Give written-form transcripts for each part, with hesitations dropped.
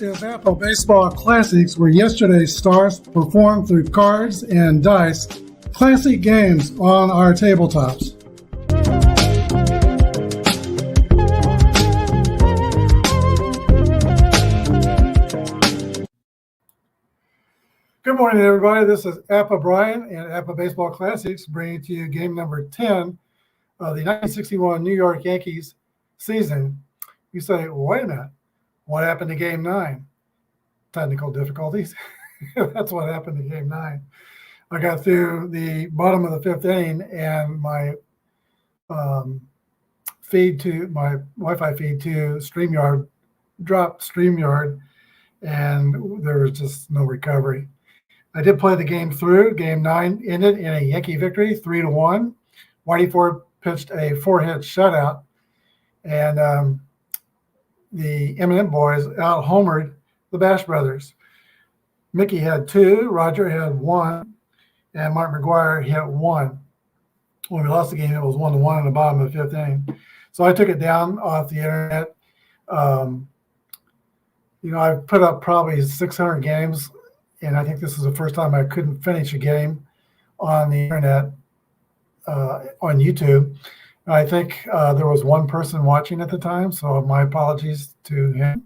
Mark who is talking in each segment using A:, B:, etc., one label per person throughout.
A: is APBA Baseball Classics, where yesterday's stars performed through cards and dice. Classic games on our tabletops. Good morning, everybody. This is APBA Brian and APBA Baseball Classics bringing to you game number 10 of the 1961 New York Yankees season. You say, well, wait a minute. What happened to Game 9? Technical difficulties. That's what happened to Game 9. I got through the bottom of the fifth inning, and my Wi-Fi feed to StreamYard dropped StreamYard, and there was just no recovery. I did play the game through. Game 9 ended in a Yankee victory, 3-1. Whitey Ford pitched a 4-hit shutout, and the Eminent Boys out-homered the Bash Brothers. Mickey had 2, Roger had 1, and Mark McGuire hit 1. When we lost the game, it was 1-1 in the bottom of the fifth inning. So I took it down off the internet. I've put up probably 600 games, and I think this is the first time I couldn't finish a game on the internet, on YouTube. I think there was one person watching at the time, so my apologies to him.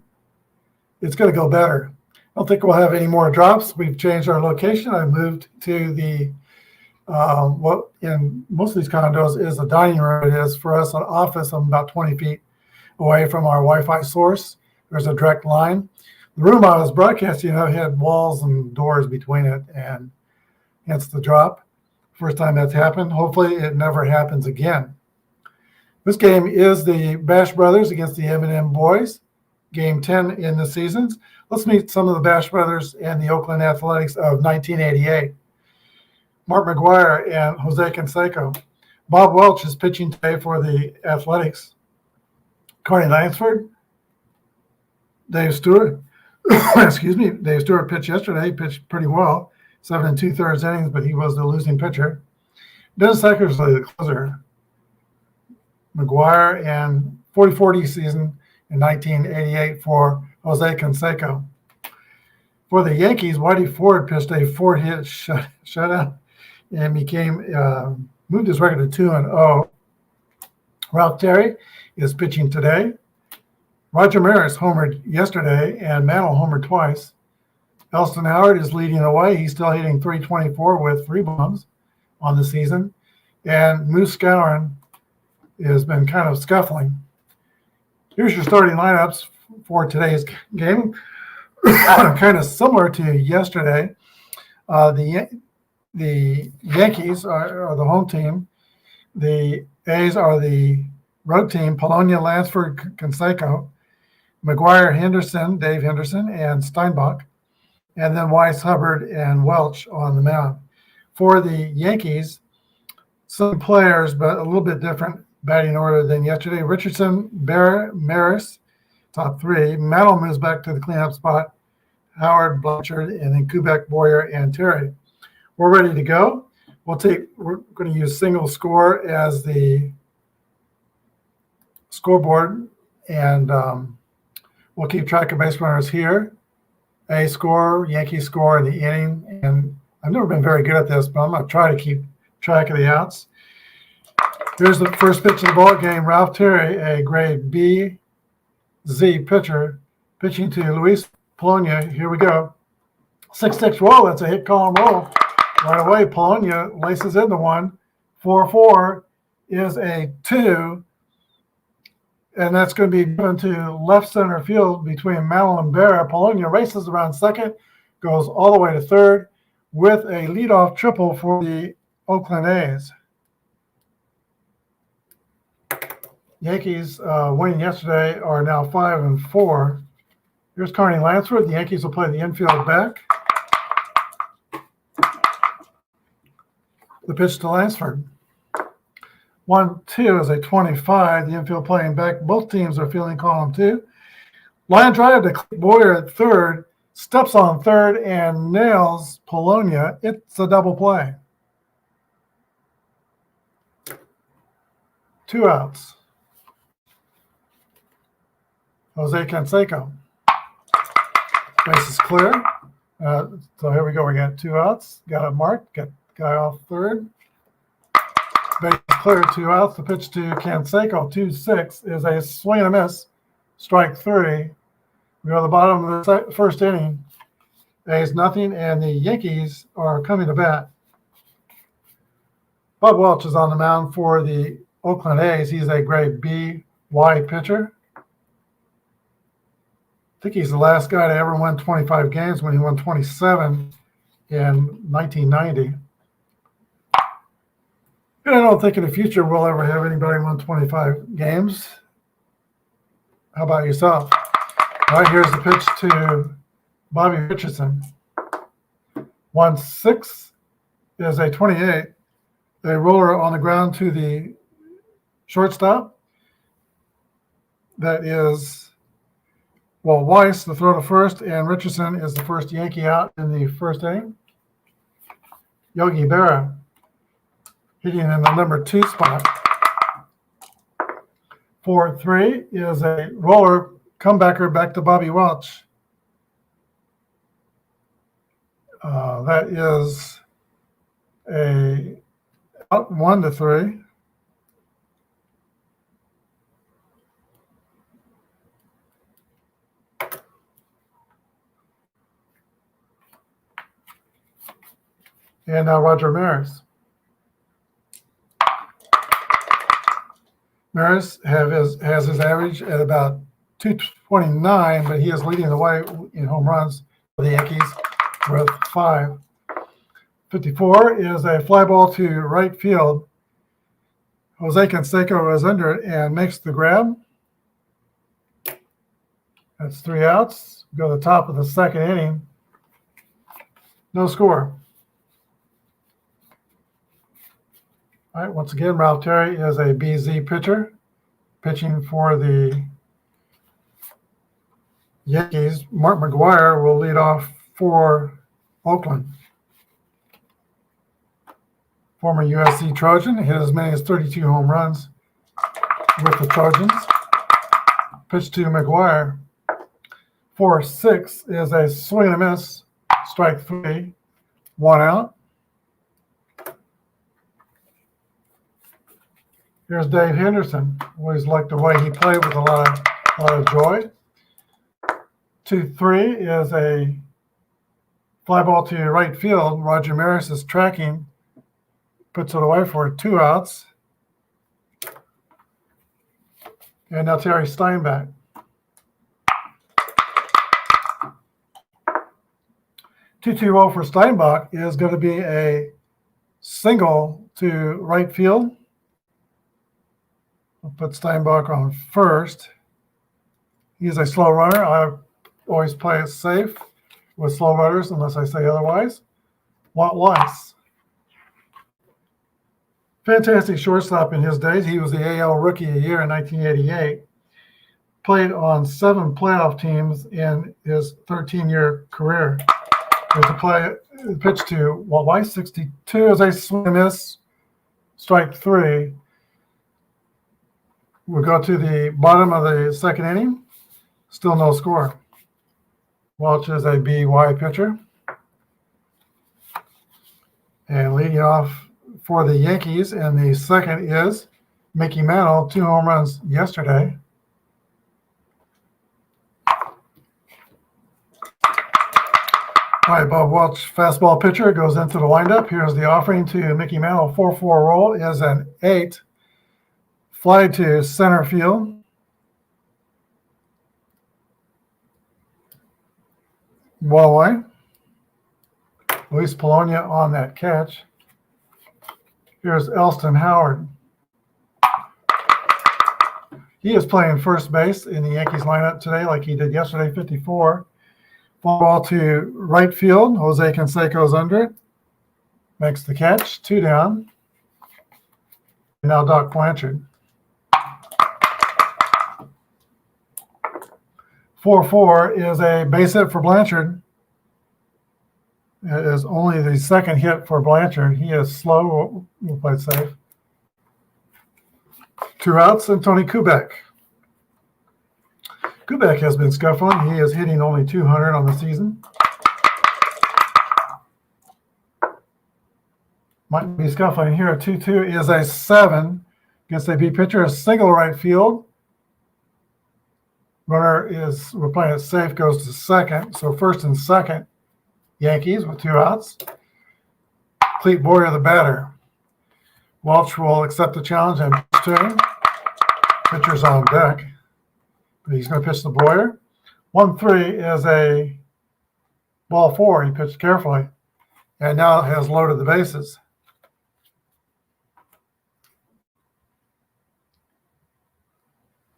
A: It's going to go better. I don't think we'll have any more drops. We've changed our location. I moved to the what in most of these condos is a dining room. It is for us an office. I'm about 20 feet away from our Wi-Fi source. There's a direct line. The room I was broadcasting had walls and doors between it, and hence the drop. First time that's happened. Hopefully it never happens again. This game is the Bash Brothers against the M&M Boys, Game 10 in the seasons. Let's meet some of the Bash Brothers and the Oakland Athletics of 1988. Mark McGuire and Jose Canseco. Bob Welch is pitching today for the Athletics. Carney Lansford. Dave Stewart. Dave Stewart pitched yesterday. He pitched pretty well. 7 2/3 innings, but he was the losing pitcher. Dennis Eckersley, the closer. McGuire and 40-40 season in 1988 for Jose Canseco. For the Yankees, Whitey Ford pitched a 4-hit shutout and moved his record to 2-0. Ralph Terry is pitching today. Roger Maris homered yesterday, and Mantle homered twice. Elston Howard is leading the way. He's still hitting .324 with 3 bombs on the season. And Moose Skowron has been kind of scuffling. Here's your starting lineups for today's game. Kind of similar to yesterday. The Yankees are the home team. The A's are the road team. Polonia, Lansford, Canseco, McGuire, Henderson, Dave Henderson, and Steinbach. And then Weiss, Hubbard, and Welch on the mound. For the Yankees, some players, but a little bit different batting order than yesterday. Richardson, Barrett, Maris, top 3. Mantle moves back to the cleanup spot. Howard, Blanchard, and then Kubek, Boyer, and Terry. We're ready to go. We're going to use single score as the scoreboard, and we'll keep track of base runners here. A score, Yankee score in the inning, and I've never been very good at this, but I'm going to try to keep track of the outs. Here's the first pitch of the ball game. Ralph Terry, a grade B/Z pitcher, pitching to Luis Polonia. Here we go. 6-6 roll. That's a hit, call, and roll. Right away, Polonia laces into one. 4-4 is a 2, and that's going to be given to left center field between Mantle and Berra. Polonia races around second, goes all the way to third with a leadoff triple for the Oakland A's. Yankees winning yesterday are now 5-4. Here's Carney Lansford. The Yankees will play the infield back. The pitch to Lansford. 1-2 is a 25. The infield playing back. Both teams are fielding column 2. Line drive to Boyer at third. Steps on third and nails Polonia. It's a double play. 2 outs. Jose Canseco. Base is clear. So here we go. We got 2 outs. Got a mark. Got guy off third. Base is clear. 2 outs. The pitch to Canseco. 2-6 is a swing and a miss. Strike 3. We go to the bottom of the first inning. A's nothing, and the Yankees are coming to bat. Bud Welch is on the mound for the Oakland A's. He's a grade B/Y pitcher. I think he's the last guy to ever win 25 games when he won 27 in 1990. And I don't think in the future we'll ever have anybody win 25 games. How about yourself? All right, here's the pitch to Bobby Richardson. 1-6 is a 28. A roller on the ground to the shortstop. That is, Weiss, the throw to first, and Richardson is the first Yankee out in the first inning. Yogi Berra hitting in the number 2 spot. 4-3 is a roller comebacker back to Bobby Welch. That is a out 1-3. And now Roger Maris. Maris has his average at about 229, but he is leading the way in home runs for the Yankees with 5. 54 is a fly ball to right field. Jose Canseco is under it and makes the grab. That's 3 outs. Go to the top of the second inning. No score. All right, once again, Ralph Terry is a BZ pitcher, pitching for the Yankees. Mark McGwire will lead off for Oakland. Former USC Trojan, hit as many as 32 home runs with the Trojans. Pitch to McGwire. 4-6 is a swing and a miss. Strike 3. 1 out. Here's Dave Henderson. Always liked the way he played with a lot of joy. 2-3 is a fly ball to right field. Roger Maris is tracking. Puts it away for 2 outs. And now Terry Steinbach. 2-2-0 for Steinbach is going to be a single to right field. We'll put Steinbach on first. He's a slow runner. I always play it safe with slow runners unless I say otherwise. Watt Weiss. Fantastic shortstop in his days. He was the AL Rookie of the Year in 1988. Played on 7 playoff teams in his 13-year career. There's a pitch to Watt Weiss. 62 is a swing and miss. Strike 3. We'll go to the bottom of the second inning. Still no score. Welch is a BY pitcher. And leading off for the Yankees, and the second is Mickey Mantle, 2 home runs yesterday. All right, Bob Welch, fastball pitcher, goes into the windup. Here's the offering to Mickey Mantle. 4-4 roll is an 8. Fly to center field. Ball away. Luis Polonia on that catch. Here's Elston Howard. He is playing first base in the Yankees lineup today like he did yesterday, 54. Ball to right field. Jose Canseco's under it. Makes the catch. 2 down. And now Doc Blanchard. 4-4 is a base hit for Blanchard. It is only the second hit for Blanchard. He is slow. We'll play it safe. 2 outs and Tony Kubek. Kubek has been scuffling. He is hitting only 200 on the season. Might be scuffling here. 2-2 is a 7 against a B pitcher. A single right field. Runner is, we're playing it safe, goes to second. So first and second, Yankees with 2 outs. Clete Boyer, the batter. Welch will accept the challenge and pitch to him. Pitcher's on deck. But he's going to pitch to Boyer. 1-3 is a ball 4. He pitched carefully and now has loaded the bases.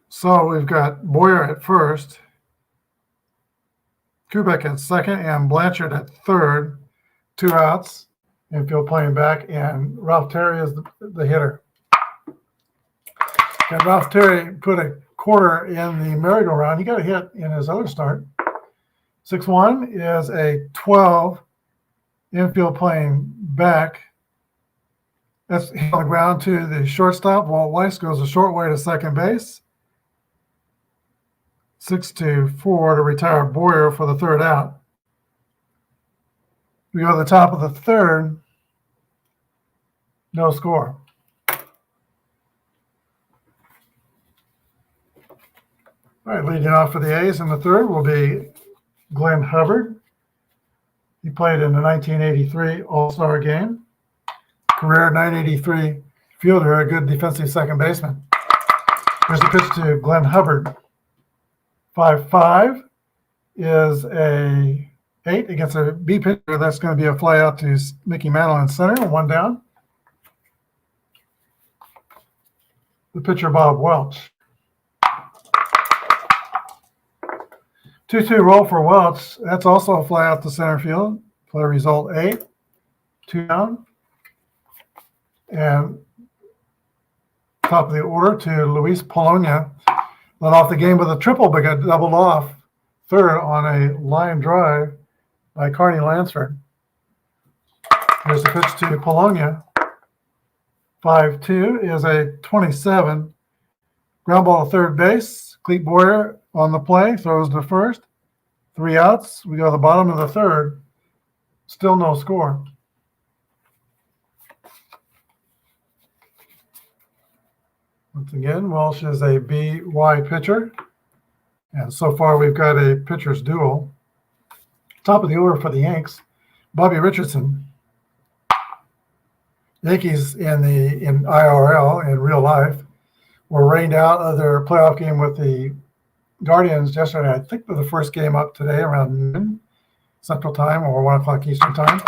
A: So we've got Boyer at first, Kubek at second, and Blanchard at third. 2 outs. Infield playing back, and Ralph Terry is the hitter. And Ralph Terry put a quarter in the merry-go-round. He got a hit in his other start. 6-1 is a 12. Infield playing back. That's hit on the ground to the shortstop. Walt Weiss goes a short way to second base. 6-4 to retire Boyer for the third out. We go to the top of the third. No score. All right, leading off for the A's in the third will be Glenn Hubbard. He played in the 1983 All-Star game. Career 983 fielder, a good defensive second baseman. Here's the pitch to Glenn Hubbard. 5-5 is a 8 against a B pitcher. That's going to be a fly out to Mickey Mantle in center, 1 down. The pitcher, Bob Welch. 2-2 roll for Welch. That's also a fly out to center field. Play result 8. 2 down. And top of the order to Luis Polonia. Led off the game with a triple, but got doubled off third on a line drive by Carney Lansford. Here's the pitch to Polonia. 5-2 is a 27. Ground ball to third base. Clete Boyer on the play, throws to first. 3 outs. We go to the bottom of the third. Still no score. Once again, Welch is a BY pitcher. And so far we've got a pitcher's duel. Top of the order for the Yanks, Bobby Richardson. Yankees in IRL, in real life, were rained out of their playoff game with the Guardians yesterday. I think for the first game up today around noon Central Time or 1 o'clock Eastern Time.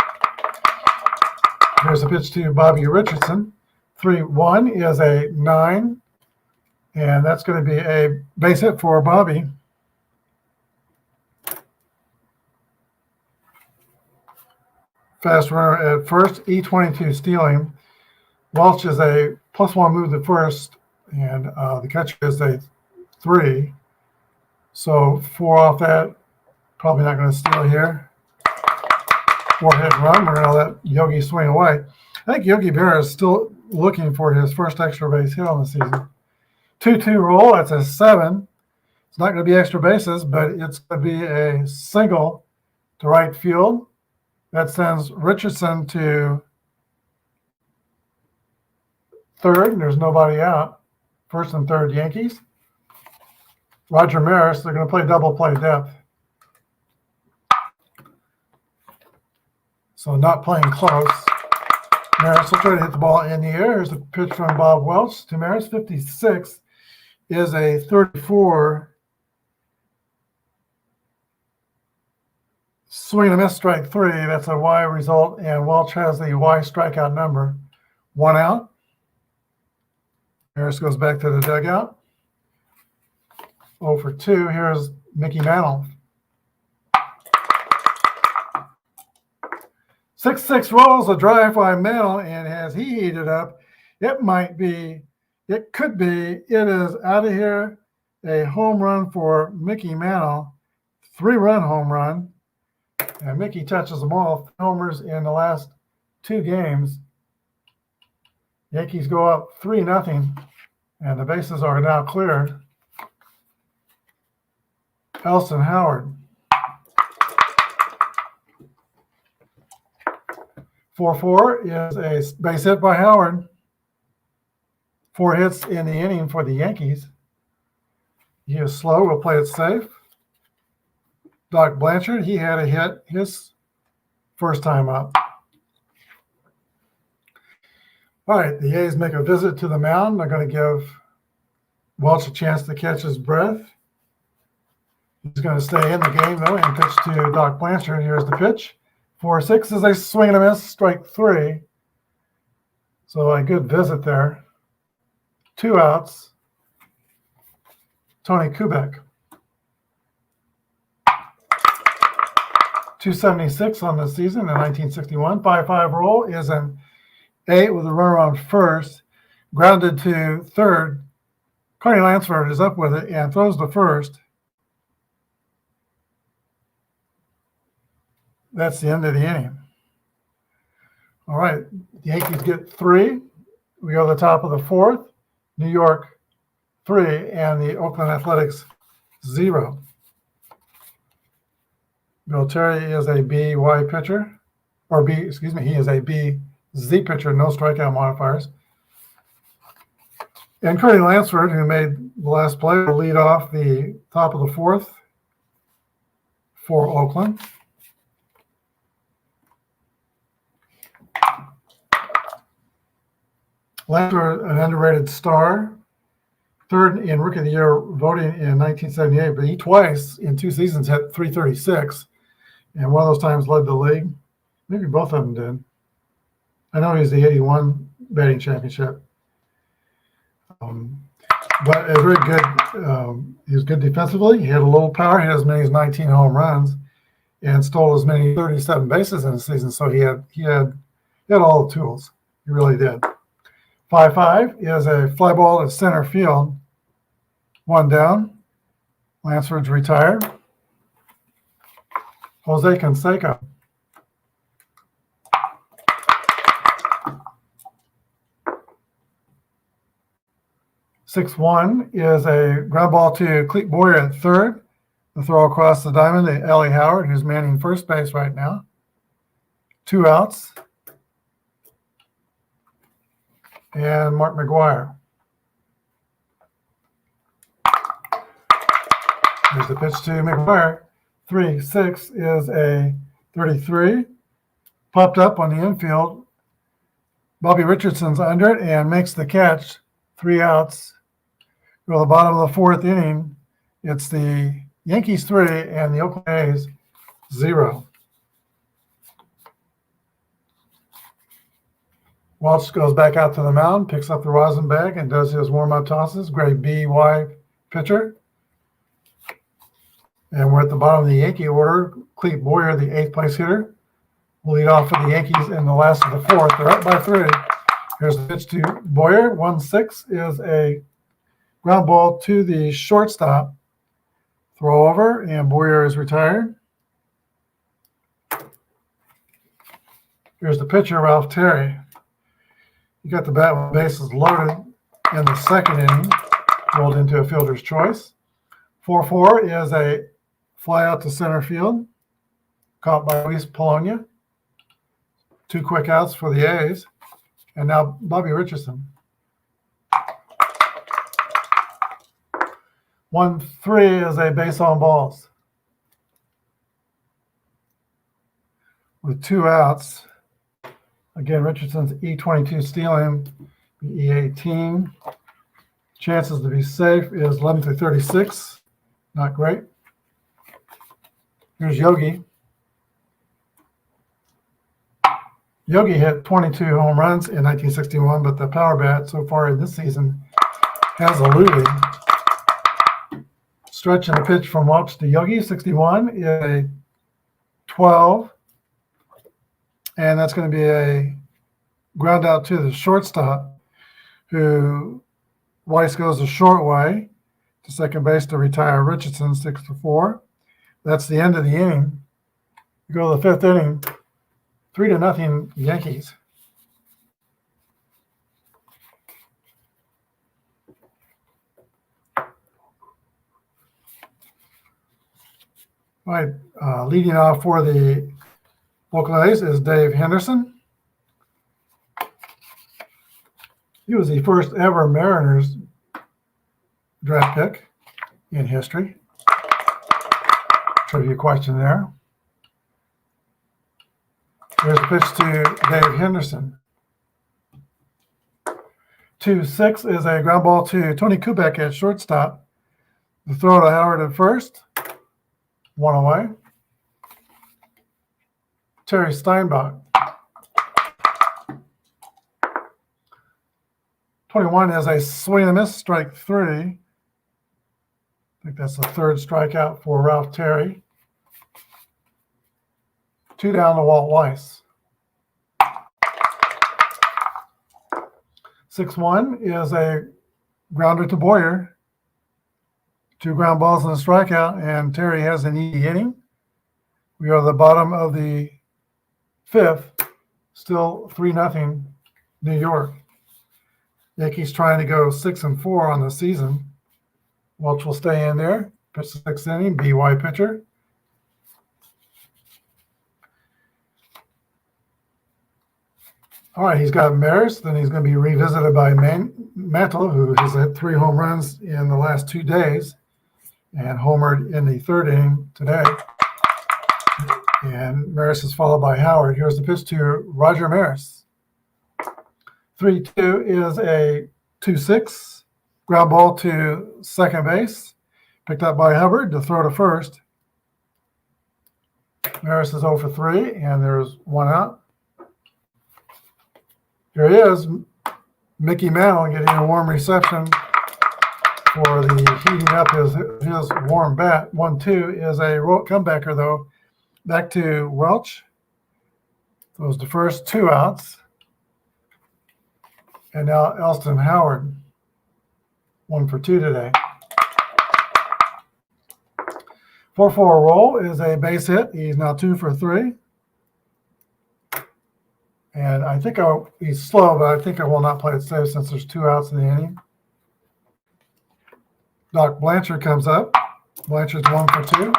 A: Here's a pitch to Bobby Richardson. 3-1 is a 9, and that's going to be a base hit for Bobby. Fast runner at first, E22 stealing. Welch is a +1 move to first, and the catcher is a 3. So 4 off that. Probably not going to steal here. 4-hit run. We're going to let Yogi swing away. I think Yogi Berra is still looking for his first extra base hit on the season. 2-2 roll. That's a 7. It's not going to be extra bases, but it's going to be a single to right field. That sends Richardson to third, and there's nobody out. First and third, Yankees. Roger Maris, they're going to play double play depth. So not playing close. Maris will try to hit the ball in the air. Here's a pitch from Bob Welch to Maris. 56 is a 34. Swing and a miss, strike 3. That's a Y result, and Welch has the Y strikeout number. 1 out. Harris goes back to the dugout. 0 for 2. Here's Mickey Mantle. 6-6 rolls a drive by Mantle, and as he heated up, it could be, it is out of here. A home run for Mickey Mantle. 3-run home run. And Mickey touches them all. Homers in the last 2 games. Yankees go up 3-0, and the bases are now clear. Elston Howard. 4-4 is a base hit by Howard. 4 hits in the inning for the Yankees. He is slow. We'll play it safe. Doc Blanchard, he had a hit his first time up. All right, the A's make a visit to the mound. They're going to give Welch a chance to catch his breath. He's going to stay in the game, though, and pitch to Doc Blanchard. Here's the pitch. 4-6 is a swing and a miss, strike 3. So a good visit there. 2 outs. Tony Kubek. 276 on the season in 1961. 5-5 roll is an 8 with a runner on first. Grounded to third. Carney Lansford is up with it and throws to first. That's the end of the inning. All right, the Yankees get 3. We go to the top of the 4th. New York 3 and the Oakland Athletics 0. Bill Terry is a BY pitcher, he is a BZ pitcher, no strikeout modifiers. And Carney Lansford, who made the last play, will lead off the top of the 4th for Oakland. Lansford, an underrated star, 3rd in Rookie of the Year voting in 1978, but he twice in 2 seasons hit .336, and one of those times led the league. Maybe both of them did. I know he's the 81 batting championship. But a very good, he was good defensively. He had a little power. He had as many as 19 home runs and stole as many 37 bases in the season. So he had all the tools. He really did. 5-5 is a fly ball at center field. 1 down. Lansford's retired. Jose Canseco. Six-1 is a ground ball to Clete Boyer at third. The throw across the diamond to Ellie Howard, who's manning first base right now. 2 outs. And Mark McGuire. There's the pitch to McGuire. 3-6 is a 33. Popped up on the infield. Bobby Richardson's under it and makes the catch. 3 outs. Go to the bottom of the 4th inning. It's the Yankees 3 and the Oakland A's 0. Welch goes back out to the mound, picks up the rosin bag, and does his warm-up tosses. Great BY pitcher. And we're at the bottom of the Yankee order. Clete Boyer, the 8th place hitter, will lead off for the Yankees in the last of the 4th. They're up by 3. Here's the pitch to Boyer. 1-6 is a ground ball to the shortstop. Throw over, and Boyer is retired. Here's the pitcher, Ralph Terry. He got the bat with bases loaded in the 2nd inning, rolled into a fielder's choice. 4-4 is a fly out to center field, caught by Luis Polonia. 2 quick outs for the A's. And now Bobby Richardson. 1-3 is a base on balls. With 2 outs. Again, Richardson's E22 stealing, E18. Chances to be safe is 11-36. Not great. Here's Yogi. Yogi hit 22 home runs in 1961, but the power bat so far in this season has eluded. Stretch and a pitch from Welch to Yogi. 61 is a 12. And that's going to be a ground out to the shortstop, who Weiss goes the short way to second base to retire Richardson, 6-4. That's the end of the inning. We go to the 5th inning, 3-0 Yankees. All right, leading off for the Oakland A's is Dave Henderson. He was the first ever Mariners draft pick in history. Trivia question there. Here's the pitch to Dave Henderson. 2-6 is a ground ball to Tony Kubek at shortstop. The throw to Howard at first. 1 away. Terry Steinbach. 21 is a swing and a miss, strike 3. I think that's the third strikeout for Ralph Terry. 2 down to Walt Weiss. 6-1 is a grounder to Boyer. 2 ground balls and a strikeout, and Terry has an easy inning. We are at the bottom of the 5th, still 3-0 New York. Yankees trying to go 6-4 on the season. Welch will stay in there. Pitch the 6th inning, BY pitcher. All right, he's got Maris. Then he's going to be revisited by Mantle, who has hit 3 home runs in the last 2 days and homered in the 3rd inning today. And Maris is followed by Howard. Here's the pitch to Roger Maris. 3-2 is a 2-6 ground ball to second base. Picked up by Hubbard to throw to first. Maris is 0 for 3, and there's 1 out. Here he is, Mickey Mantle getting a warm reception for the heating up his warm bat. 1-2 is a comebacker, though. Back to Welch. Those the first 2 outs. And now Elston Howard, 1 for 2 today. 4-4 roll is a base hit. He's now 2 for 3. And I think he's slow, but I think I will not play it safe since there's 2 outs in the inning. Doc Blanchard comes up. Blanchard's 1 for 2.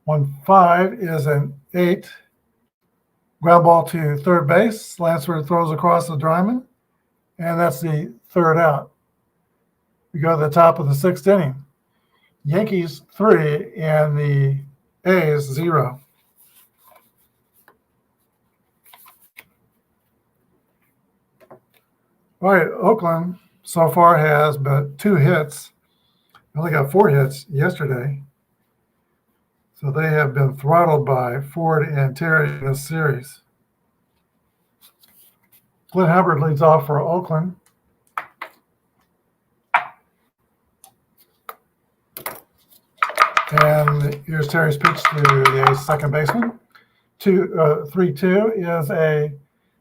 A: 1-5 is an 8. Ground ball to third base. Lansford throws across the diamond. And that's the 3rd out. We go to the top of the 6th inning. Yankees 3 and the A's 0. All right, Oakland so far has but 2 hits. They only got 4 hits yesterday. So they have been throttled by Ford and Terry in this series. Clint Hubbard leads off for Oakland. And here's Terry's pitch to the A's second baseman. 3-2 is a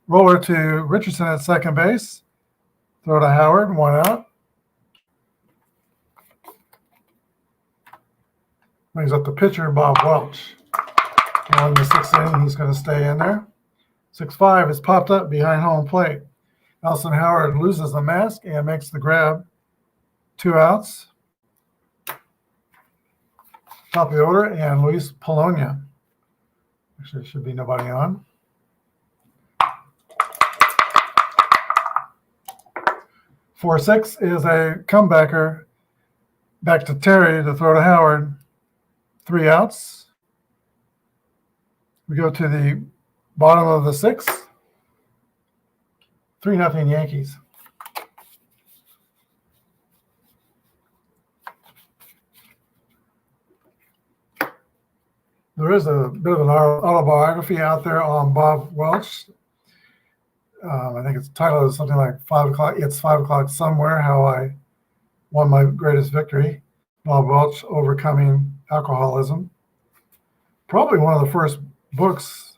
A: roller to Richardson at second base. Throw to Howard, 1 out. Brings up the pitcher, Bob Welch. On the 6th inning, he's going to stay in there. 6-5 is popped up behind home plate. Nelson Howard loses the mask and makes the grab. 2 outs. Top of the order, and Luis Polonia. Actually, there should be nobody on. 4-6 is a comebacker back to Terry to throw to Howard. 3 outs. We go to the bottom of the 6th. 3-0 Yankees. There is a bit of an autobiography out there on Bob Welch. I think it's titled something like 5 o'clock. It's 5 o'clock somewhere. How I won my greatest victory. Bob Welch overcoming alcoholism. Probably one of the first books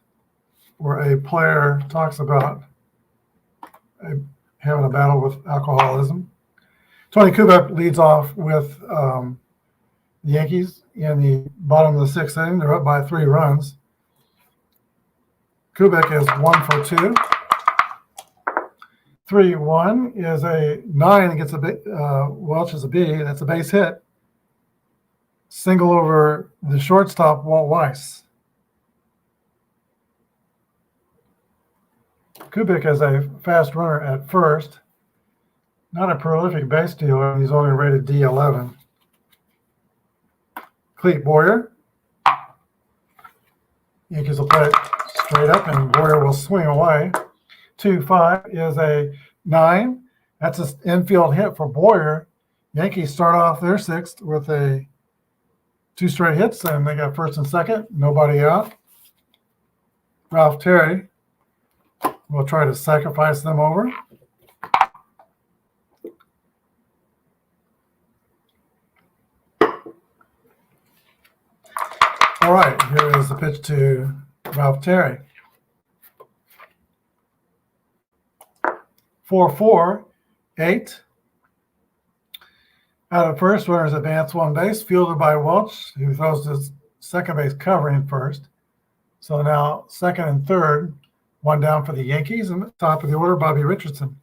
A: where a player talks about having a battle with alcoholism. Tony Kubek leads off with the Yankees in the bottom of the 6th inning. They're up by 3 runs. Kubek is 1 for 2. 3-1 is a 9 against Welch is a B. That's a base hit. single over the shortstop, Walt Weiss. Kubik is a fast runner at first, not a prolific base stealer. He's only rated D11. Cleat Boyer. Yankees will play it straight up, and Boyer will swing away. 2-5 is a 9. That's an infield hit for Boyer. Yankees start off their sixth with a 2 straight hits, and they got first and second, nobody out. Ralph Terry will try to sacrifice them over. All right, here is the pitch to Ralph Terry. 4-4, 8. Out of first, runners advance one base, fielded by Welch, who throws to second base covering first. So now second and third, one down for the Yankees, and top of the order, Bobby Richardson.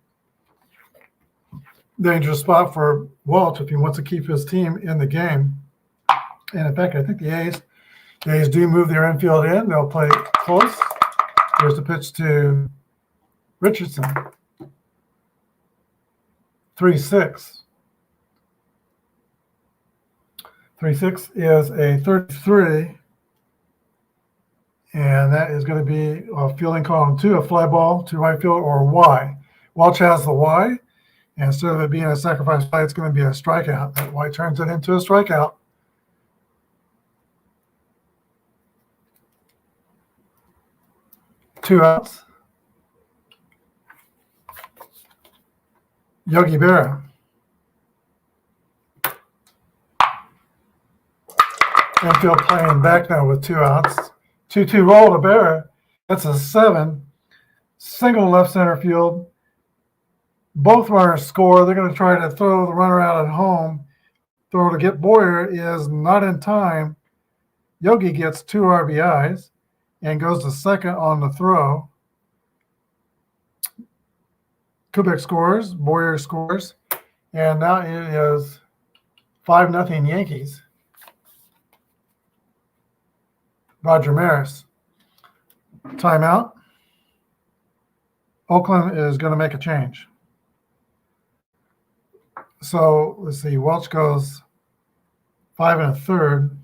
A: Dangerous spot for Welch if he wants to keep his team in the game. And in fact, I think the A's do move their infield in. They'll play close. Here's the pitch to Richardson. 3-6. 3-6 is a 33, and that is going to be a fielding column 2, a fly ball to right field, or Y. Welch has the Y, and instead of it being a sacrifice fly, it's going to be a strikeout. That Y turns it into a strikeout. Two outs. Yogi Berra. Infield playing back now with 2 outs. 2-2 roll to Berra. That's a 7. Single left center field. Both runners score. They're going to try to throw the runner out at home. Throw to get Boyer is not in time. Yogi gets 2 RBIs and goes to second on the throw. Kubik scores. Boyer scores. And now it is 5-0 Yankees. Roger Maris. Timeout. Oakland is going to make a change. So let's see. Welch goes 5 1/3.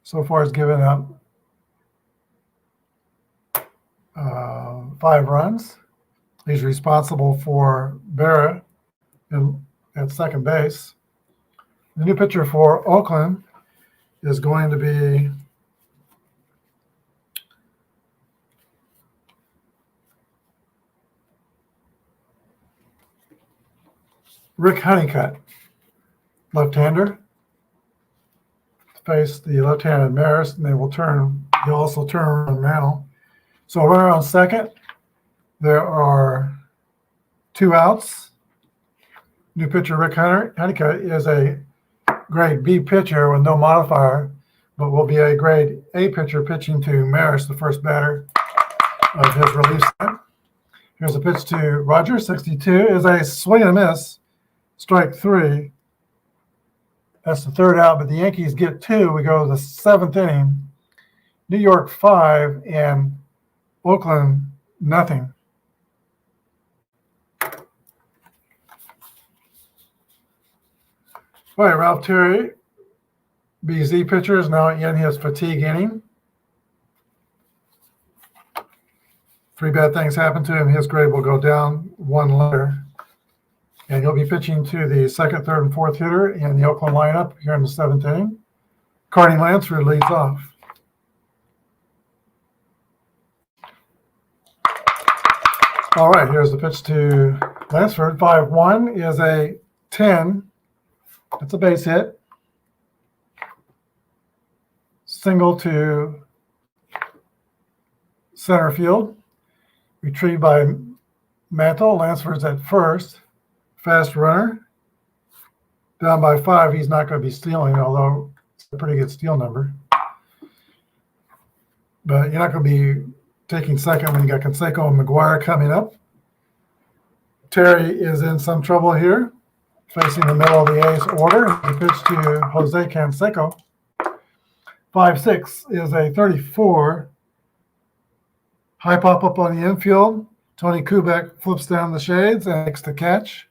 A: So far, has given up 5 runs. He's responsible for Berra at second base. The new pitcher for Oakland is going to be Rick Honeycutt, left-hander, to face the left-handed Maris, and he'll also turn around Mantle. So runner on second. There are 2 outs. New pitcher Rick Honeycutt is a grade B pitcher with no modifier, but will be a grade A pitcher pitching to Maris, the first batter of his relief time. Here's a pitch to Roger. 62 is a swing and a miss. Strike 3. That's the 3rd out, but the Yankees get 2. We go to the 7th inning. New York 5 and Oakland nothing. All right, Ralph Terry, BZ pitcher, is now in his fatigue inning. 3 bad things happened to him. His grade will go down 1 letter. And he'll be pitching to the 2nd, 3rd, and 4th hitter in the Oakland lineup here in the 7th inning. Carney Lansford leads off. All right, here's the pitch to Lansford. 5-1 is a 10. That's a base hit. Single to center field. Retrieved by Mantle. Lansford's at first. Fast runner. Down by 5. He's not going to be stealing, although it's a pretty good steal number. But you're not going to be taking second when you got Canseco and McGuire coming up. Terry is in some trouble here. facing the middle of the A's order. He pitched to Jose Canseco. 5-6 is a 34. High pop up on the infield. Tony Kubek flips down the shades and makes the catch.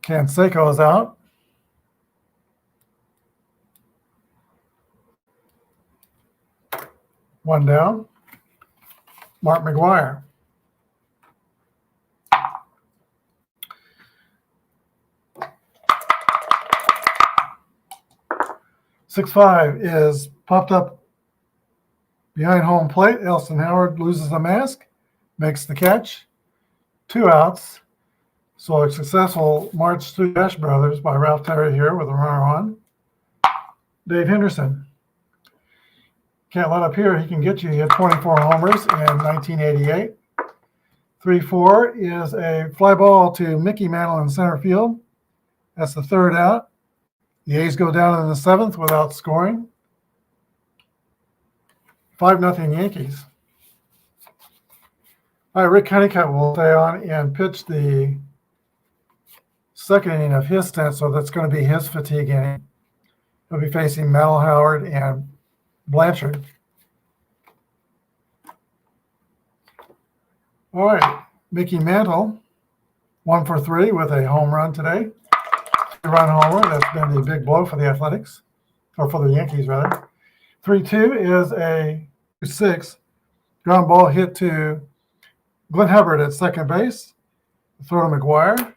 A: Canseco is out. One down. Mark McGwire. Six-5 is popped up behind home plate. Elston Howard loses the mask, makes the catch. 2 outs. So a successful march through Dash Brothers by Ralph Terry here with a runner on. Dave Henderson. Can't let up here. He can get you. He had 24 homers in 1988. 3-4 is a fly ball to Mickey Mantle in center field. That's the 3rd out. The A's go down in the 7th without scoring. 5-0 Yankees. All right, Rick Honeycutt will stay on and pitch the 2nd inning of his stint, so that's going to be his fatigue inning. He'll be facing Mal Howard and Blanchard. All right, Mickey Mantle, 1 for 3 with a home run today. 3-run homer. That's been the big blow for the Athletics, or for the Yankees, rather. 3-2 is a 6 ground ball hit to Glenn Hubbard at second base. Throw to McGwire.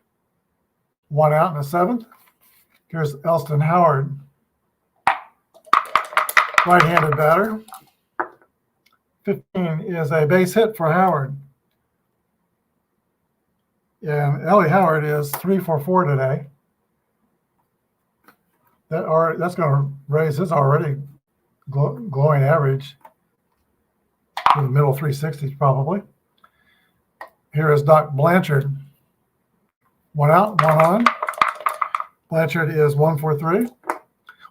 A: 1 out in the 7th. Here's Elston Howard, right-handed batter. 15 is a base hit for Howard. And Ellie Howard is 3 for 4 today. That's going to raise his already glowing average to the middle 360s probably. Here is Doc Blanchard. 1 out, 1 on. Blanchard is 1 for 3.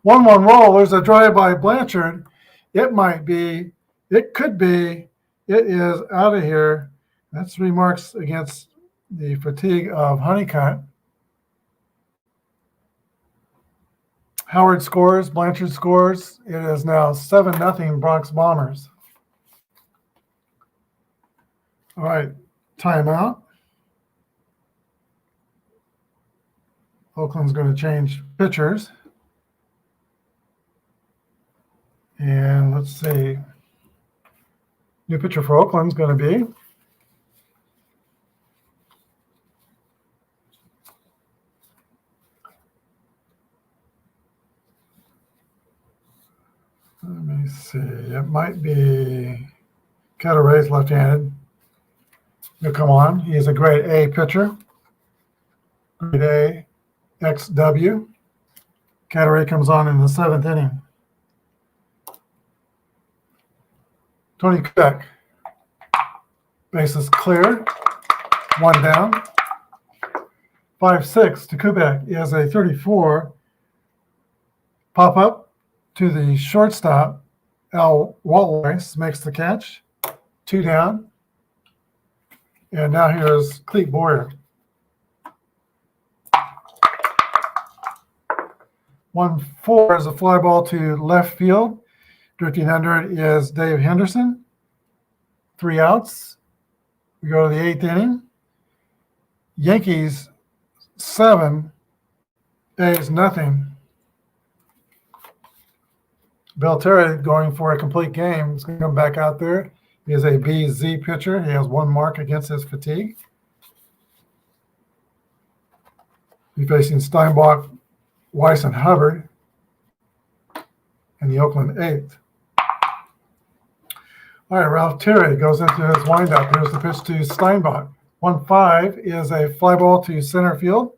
A: 1-1 roll. There's a drive by Blanchard. It might be, it could be, it is out of here. That's 3 marks against the fatigue of Honeycutt. Howard scores, Blanchard scores. It is now 7-0 Bronx Bombers. All right, timeout. Oakland's going to change pitchers. And let's see. New pitcher for Oakland's going to be let me see. It might be Cataray's left-handed. He'll come on. He is a grade A pitcher. Grade A, XW. Cataray comes on in the 7th inning. Tony Kubek. Bases clear. 1 down. 5-6 to Kubek is a 34. Pop up to the shortstop. Al Waltweiss makes the catch. 2 down. And now here's Clete Boyer. 1-4 is a fly ball to left field. Drifting under it is Dave Henderson. 3 outs. We go to the 8th inning. Yankees 7, A's nothing. Belterra going for a complete game. He's going to come back out there. He is a BZ pitcher. He has 1 mark against his fatigue. He's facing Steinbach, Weiss, and Hubbard in the Oakland 8th. All right, Ralph Terry goes into his windup. Here's the pitch to Steinbach. 1-5 is a fly ball to center field.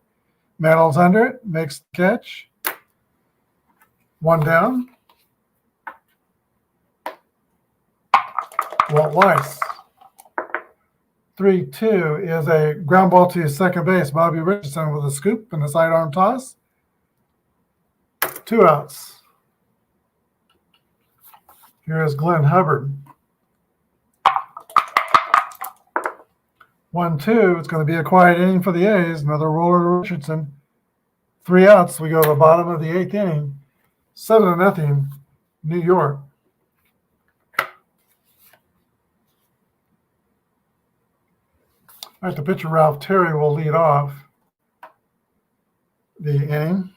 A: Mantle's under it, makes the catch. 1 down. Walt Weiss. 3-2 is a ground ball to second base. Bobby Richardson with a scoop and a sidearm toss. 2 outs. Here is Glenn Hubbard. 1-2. It's going to be a quiet inning for the A's. Another roller to Richardson. 3 outs. We go to the bottom of the 8th inning. 7-0, New York. All right, the pitcher Ralph Terry will lead off the inning.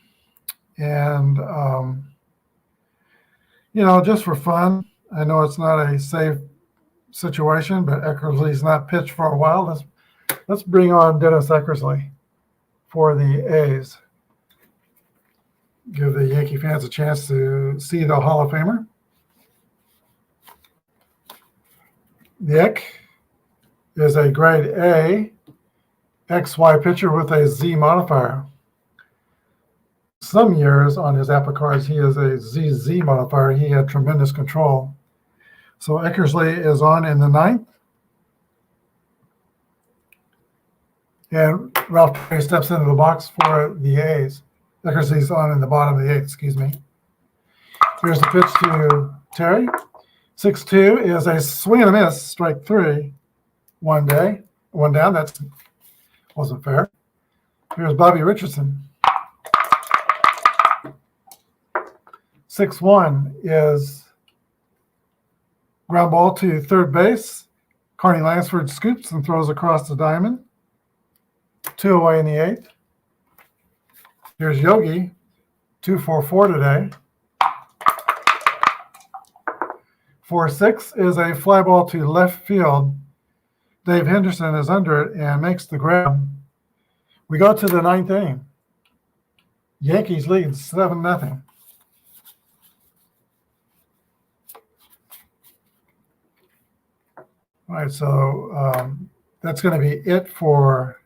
A: And, just for fun, I know it's not a safe situation, but Eckersley's not pitched for a while. Let's bring on Dennis Eckersley for the A's. Give the Yankee fans a chance to see the Hall of Famer. The Eck is a grade A XY pitcher with a Z modifier. Some years on his APBA cards, he is a ZZ modifier. He had tremendous control. So Eckersley is on in the 9th. And Ralph Terry steps into the box for the A's. Eckersley's on in the bottom of the 8th, excuse me. Here's the pitch to Terry. 6-2 is a swing and a miss, strike 3. One down. That wasn't fair. Here's Bobby Richardson. 6-1 is ground ball to third base. Carney Lansford scoops and throws across the diamond. 2 away in the 8th. Here's Yogi, 2-for-4 today. 4-6 is a fly ball to left field. Dave Henderson is under it and makes the grab. We go to the 9th inning. Yankees lead 7-0. All right, so that's going to be it for.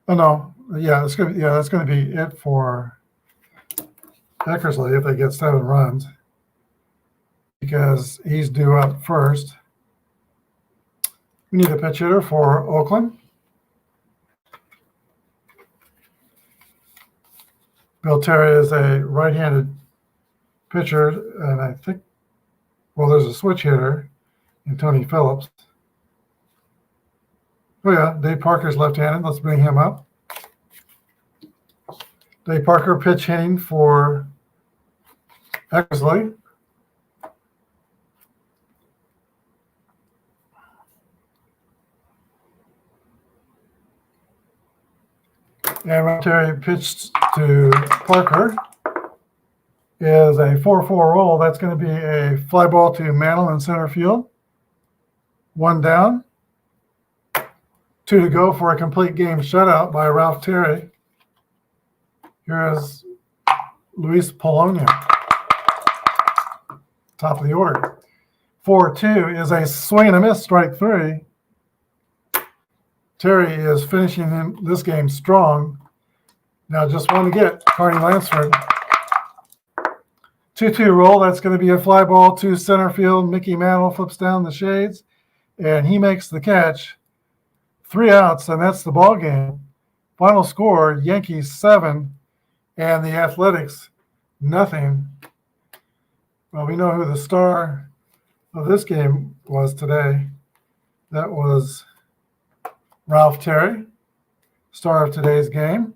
A: Oh no, that's going to be it for Eckersley if they get 7 runs, because he's due up first. We need a pitch hitter for Oakland. Bill Terry is a right-handed pitcher, and I think, there's a switch hitter in Tony Phillips. Oh yeah, Dave Parker's left-handed. Let's bring him up. Dave Parker pitch hitting for Eckersley. And Ralph Terry pitched to Parker is a 4-4 roll. That's going to be a fly ball to Mantle in center field. 1 down. 2 to go for a complete game shutout by Ralph Terry. Here's Luis Polonia. Top of the order. 4-2 is a swing and a miss, strike 3. Terry is finishing this game strong. Now just want to get Carney Lansford. 2-2 roll. That's going to be a fly ball to center field. Mickey Mantle flips down the shades, and he makes the catch. 3 outs, and that's the ball game. Final score: Yankees 7, and the Athletics 0. Well, we know who the star of this game was today. That was Ralph Terry, star of today's game.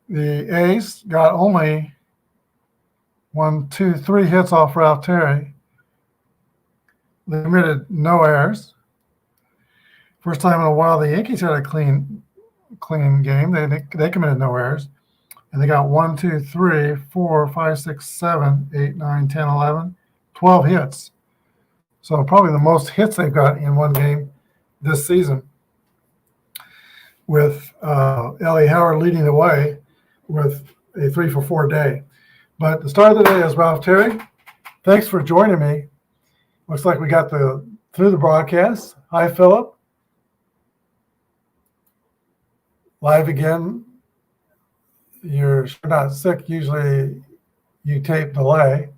A: The A's got only 3 hits off Ralph Terry. They committed no errors. First time in a while the Yankees had a clean game. They committed no errors. And they got 1, 2, 3, 4, 5, 6, 7, 8, 9, 10, 11, 12 hits. So probably the most hits they've got in one game this season, with Ellie Howard leading the way with a 3-for-4 day. But the star of the day is Ralph Terry. Thanks for joining me. Looks like we got through the broadcast. Hi, Philip. Live again. You're not sick. Usually you tape delay.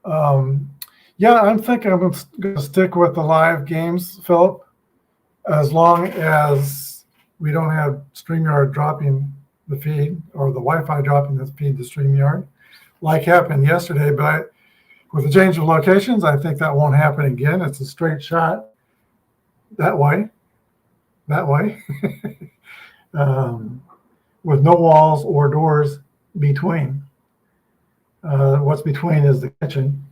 A: I'm thinking I'm going to stick with the live games, Philip, as long as we don't have StreamYard dropping the feed, or the Wi-Fi dropping the feed to StreamYard, like happened yesterday. But with the change of locations, I think that won't happen again. It's a straight shot that way. that way, with no walls or doors between. What's between is the kitchen.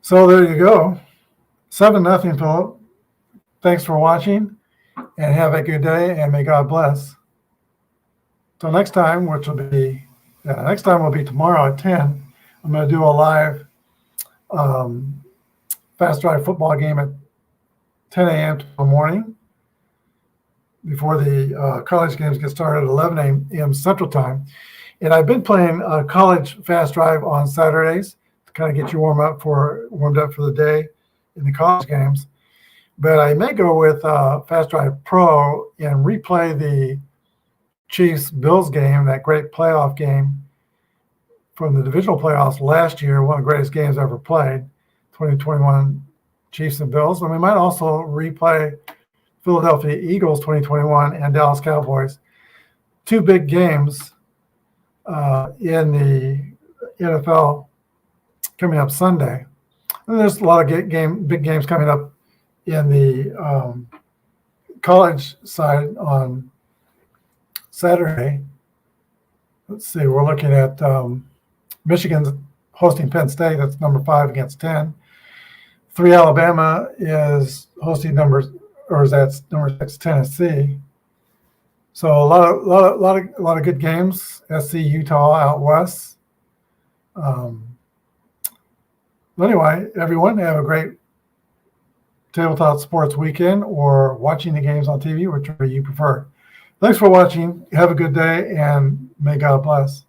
A: So there you go. 7-0, Philip. Thanks for watching, and have a good day, and may God bless. Till next time, which will be next time will be tomorrow at 10. I'm going to do a live fast drive football game at 10 a.m. tomorrow morning before the college games get started at 11 a.m. Central Time. And I've been playing college fast drive on Saturdays to kind of get you warmed up for the day in the college games. But I may go with Fast Drive Pro and replay the Chiefs-Bills game, that great playoff game from the divisional playoffs last year, one of the greatest games ever played, 2021 Chiefs and Bills. And we might also replay Philadelphia Eagles 2021 and Dallas Cowboys. Two big games in the NFL coming up Sunday. And there's a lot of big games coming up in the college side on Saturday. Let's see, we're looking at Michigan's hosting Penn State. That's number 5 against 10. 3 Alabama is hosting number 6 Tennessee. So a lot of good games. SC Utah out west. Anyway, everyone have a great tabletop sports weekend, or watching the games on TV, whichever you prefer. Thanks for watching. Have a good day, and may God bless.